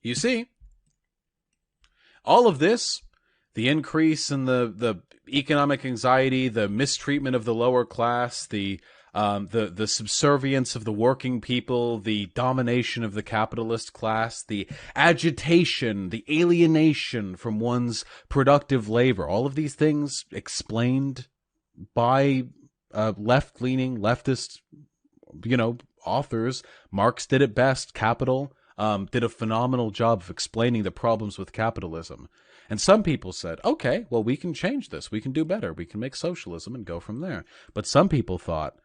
You see, all of this, the increase in the economic anxiety, the mistreatment of the lower class, the subservience of the working people, the domination of the capitalist class, the agitation, the alienation from one's productive labor, all of these things explained by left-leaning, leftist, authors. Marx did it best. Capital did a phenomenal job of explaining the problems with capitalism. And some people said, okay, well, we can change this. We can do better. We can make socialism and go from there. But some people thought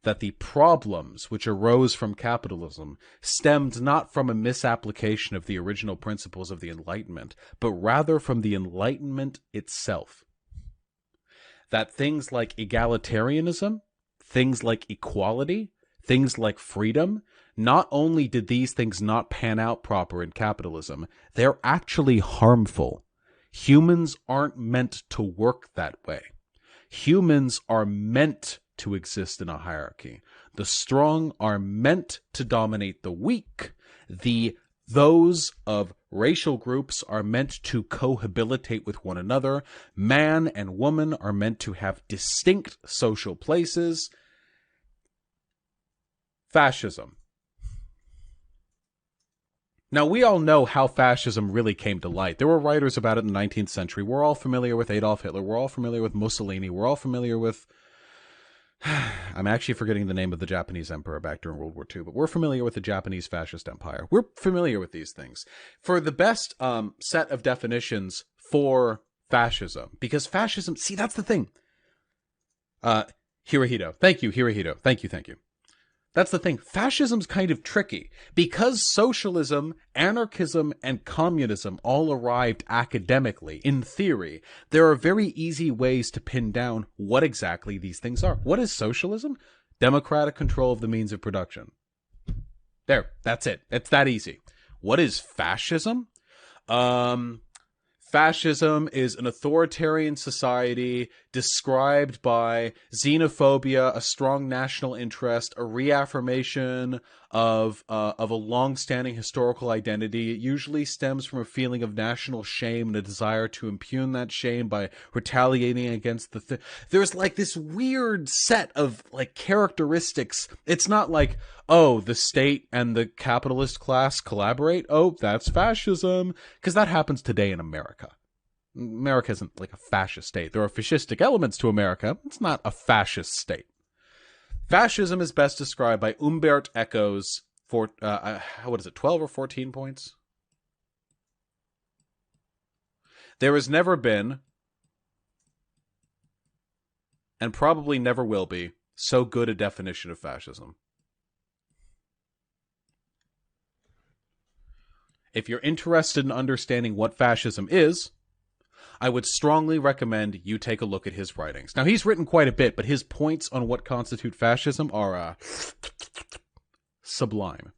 that the problems which arose from capitalism stemmed not from a misapplication of the original principles of the Enlightenment, but rather from the Enlightenment itself. That things like egalitarianism, things like equality, things like freedom, not only did these things not pan out proper in capitalism, they're actually harmful. Humans aren't meant to work that way. Humans are meant to exist in a hierarchy. The strong are meant to dominate the weak. Those of racial groups are meant to cohabitate with one another. Man and woman are meant to have distinct social places. Fascism. Now, we all know how fascism really came to light. There were writers about it in the 19th century. We're all familiar with Adolf Hitler. We're all familiar with Mussolini. We're all familiar with... I'm actually forgetting the name of the Japanese emperor back during World War II, but we're familiar with the Japanese fascist empire. We're familiar with these things. For the best set of definitions for fascism, because fascism... See, that's the thing. Hirohito. Thank you, Hirohito. Thank you. That's the thing. Fascism's kind of tricky. Because socialism, anarchism, and communism all arrived academically, in theory, there are very easy ways to pin down what exactly these things are. What is socialism? Democratic control of the means of production. There, that's it. It's that easy. What is fascism? Fascism is an authoritarian society described by xenophobia, a strong national interest, a reaffirmation of a long-standing historical identity. It usually stems from a feeling of national shame and a desire to impugn that shame by retaliating against the There's like this weird set of like characteristics. It's not like, oh, the state and the capitalist class collaborate. Oh, that's fascism. Because that happens today in America. America isn't like a fascist state. There are fascistic elements to America. It's not a fascist state. Fascism is best described by Umberto Eco's, 12 or 14 points? There has never been, and probably never will be, so good a definition of fascism. If you're interested in understanding what fascism is, I would strongly recommend you take a look at his writings. Now, he's written quite a bit, but his points on what constitute fascism are sublime.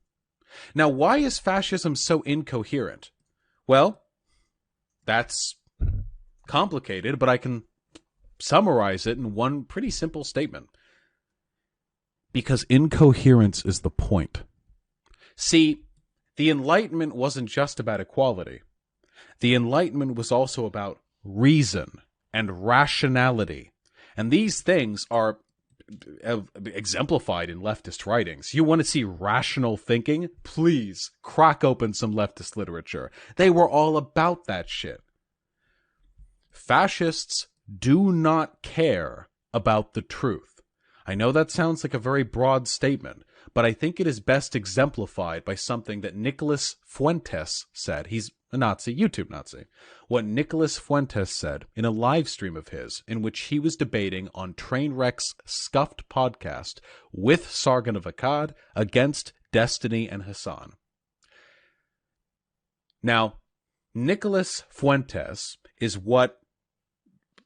Now, why is fascism so incoherent? Well, that's complicated, but I can summarize it in one pretty simple statement. Because incoherence is the point. See, the Enlightenment wasn't just about equality. The Enlightenment was also about reason and rationality. And these things are exemplified in leftist writings. You want to see rational thinking? Please, crack open some leftist literature. They were all about that shit. Fascists do not care about the truth. I know that sounds like a very broad statement, but I think it is best exemplified by something that Nicolas Fuentes said. He's a Nazi, YouTube Nazi. What Nicolas Fuentes said in a live stream of his, in which he was debating on Trainwreck's Scuffed podcast with Sargon of Akkad against Destiny and Hassan. Now, Nicolas Fuentes is what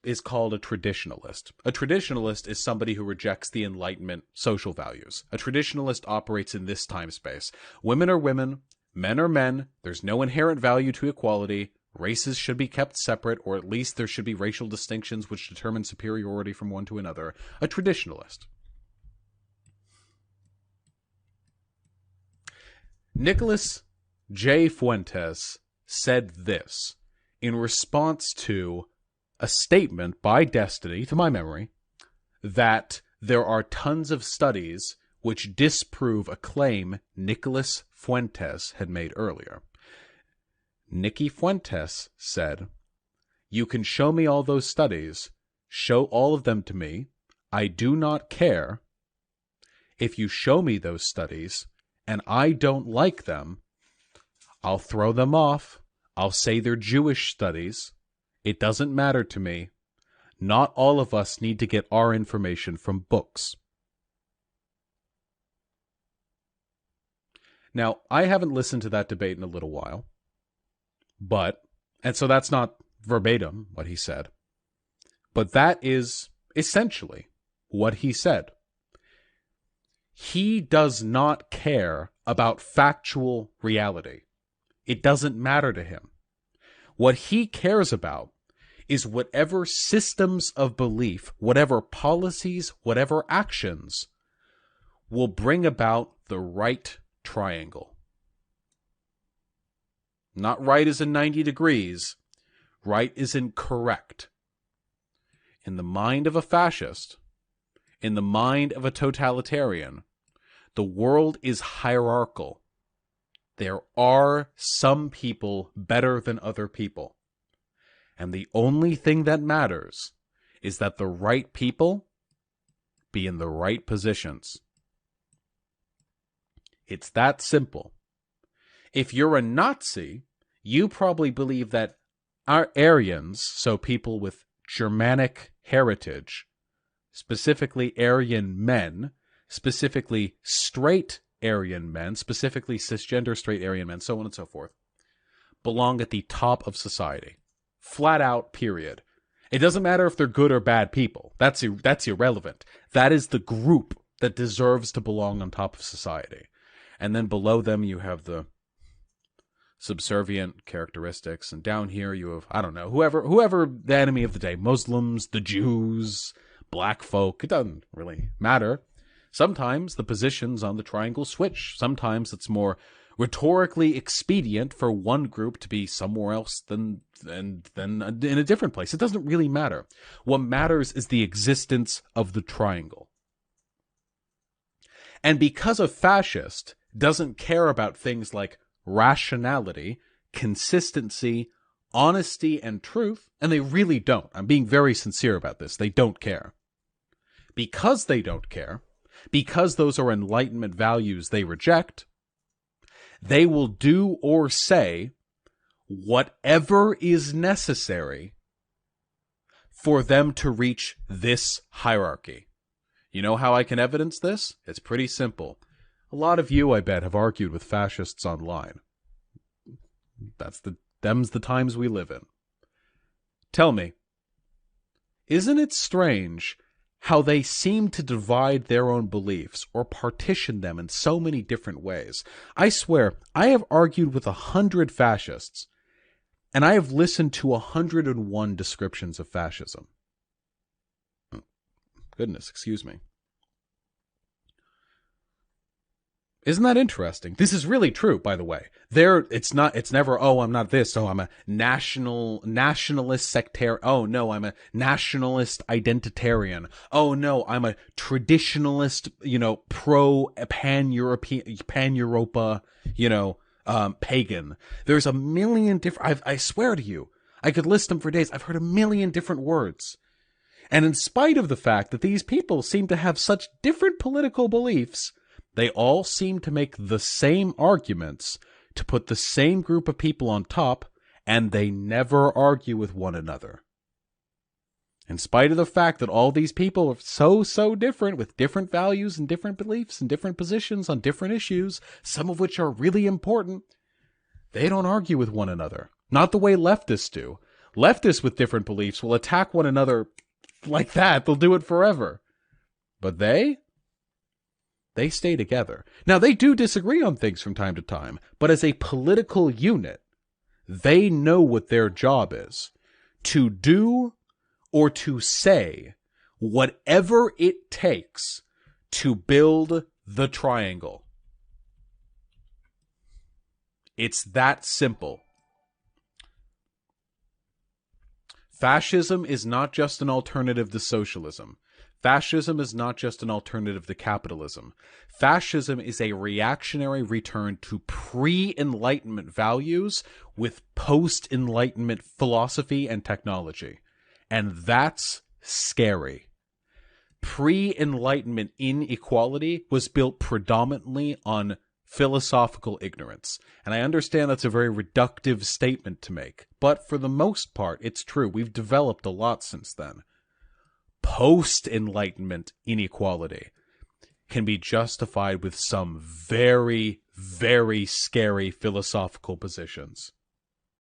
is called a traditionalist. A traditionalist is somebody who rejects the Enlightenment social values. A traditionalist operates in this time space. Women are women, men are men, there's no inherent value to equality, races should be kept separate, or at least there should be racial distinctions which determine superiority from one to another. A traditionalist. Nicolas Jay Fuentes said this in response to a statement by Destiny, to my memory, that there are tons of studies which disprove a claim Nicholas Fuentes had made earlier. Nicky Fuentes said, "You can show me all those studies. Show all of them to me. I do not care. If you show me those studies and I don't like them, I'll throw them off. I'll say they're Jewish studies. It doesn't matter to me. Not all of us need to get our information from books." Now, I haven't listened to that debate in a little while, and so that's not verbatim what he said, but that is essentially what he said. He does not care about factual reality. It doesn't matter to him. What he cares about is whatever systems of belief, whatever policies, whatever actions will bring about the right triangle. Not right as in 90 degrees. Right is in correct. In the mind of a fascist, in the mind of a totalitarian, the world is hierarchical. There are some people better than other people. And the only thing that matters is that the right people be in the right positions. It's that simple. If you're a Nazi, you probably believe that our Aryans, so people with Germanic heritage, specifically Aryan men, specifically straight Aryan men, specifically cisgender straight Aryan men, so on and so forth, belong at the top of society. Flat out, period. It doesn't matter if they're good or bad people. That's irrelevant. That is the group that deserves to belong on top of society. And then below them you have the subservient characteristics, and down here you have, I don't know, whoever the enemy of the day, Muslims, the Jews, black folk, it doesn't really matter. Sometimes the positions on the triangle switch. Sometimes it's more rhetorically expedient for one group to be somewhere else than in a different place. It doesn't really matter. What matters is the existence of the triangle. And because a fascist doesn't care about things like rationality, consistency, honesty, and truth, and they really don't. I'm being very sincere about this. They don't care. Because they don't care, because those are Enlightenment values they reject, they will do or say whatever is necessary for them to reach this hierarchy. You know how I can evidence this? It's pretty simple. A lot of you, I bet, have argued with fascists online. Them's the times we live in. Tell me, isn't it strange how they seem to divide their own beliefs or partition them in so many different ways? I swear, I have argued with 100 fascists, and I have listened to 101 descriptions of fascism. Goodness, excuse me. Isn't that interesting? This is really true, by the way. It's never, oh, I'm not this, oh, I'm a nationalist sectarian, oh, no, I'm a nationalist identitarian, oh, no, I'm a traditionalist, pro-pan-European, pan-Europa, pagan. There's a million different, I swear to you, I could list them for days. I've heard a million different words. And in spite of the fact that these people seem to have such different political beliefs, they all seem to make the same arguments to put the same group of people on top, and they never argue with one another. In spite of the fact that all these people are so different, with different values and different beliefs and different positions on different issues, some of which are really important, they don't argue with one another. Not the way leftists do. Leftists with different beliefs will attack one another like that. They'll do it forever. But they stay together. Now, they do disagree on things from time to time, but as a political unit, they know what their job is. To do or to say whatever it takes to build the triangle. It's that simple. Fascism is not just an alternative to socialism. Fascism is not just an alternative to capitalism. Fascism is a reactionary return to pre-Enlightenment values with post-Enlightenment philosophy and technology. And that's scary. Pre-Enlightenment inequality was built predominantly on philosophical ignorance. And I understand that's a very reductive statement to make, but for the most part, it's true. We've developed a lot since then. Post-Enlightenment inequality can be justified with some very, very scary philosophical positions.